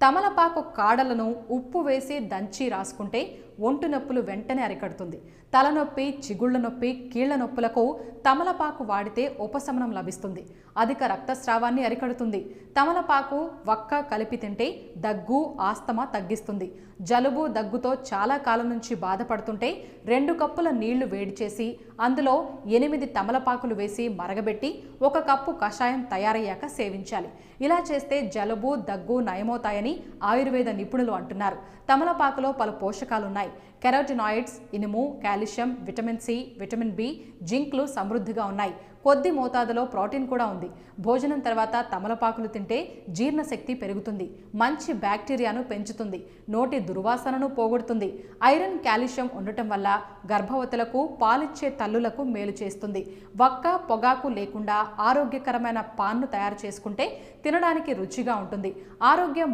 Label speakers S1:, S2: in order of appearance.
S1: తమలపాకు కాడలను ఉప్పు వేసి దంచి రాసుకుంటే ఒంటి నొప్పులు వెంటనే అరికడుతుంది. తలనొప్పి, చిగుళ్ల నొప్పి, కీళ్ల నొప్పులకు తమలపాకు వాడితే ఉపశమనం లభిస్తుంది. అధిక రక్తస్రావాన్ని అరికడుతుంది. తమలపాకు, వక్క కలిపి తింటే దగ్గు, ఆస్తమా తగ్గిస్తుంది. జలుబు, దగ్గుతో చాలా కాలం నుంచి బాధపడుతుంటే 2 కప్పుల నీళ్లు వేడి చేసి అందులో 8 తమలపాకులు వేసి మరగబెట్టి 1 కప్పు కషాయం తయారయ్యాక సేవించాలి. ఇలా చేస్తే జలుబు, దగ్గు నయమవుతాయని ఆయుర్వేద నిపుణులు అంటున్నారు. తమలపాకులో పలు పోషకాలున్నాయి. కెరోటినాయిడ్స్, ఇనుము, calcium, vitamin C, vitamin B, జింక్లు సమృద్ధిగా ఉన్నాయి. కొద్ది మోతాదులో ప్రోటీన్ కూడా ఉంది. భోజనం తర్వాత తమలపాకులు తింటే జీర్ణశక్తి పెరుగుతుంది. మంచి బ్యాక్టీరియాను పెంచుతుంది. నోటి దుర్వాసనను పోగొడుతుంది. ఐరన్, కాల్షియం ఉండటం వల్ల గర్భవతులకు, పాలిచ్చే తల్లులకు మేలు చేస్తుంది. వక్క, పొగాకు లేకుండా ఆరోగ్యకరమైన పాన్ను తయారు చేసుకుంటే తినడానికి రుచిగా ఉంటుంది. ఆరోగ్యం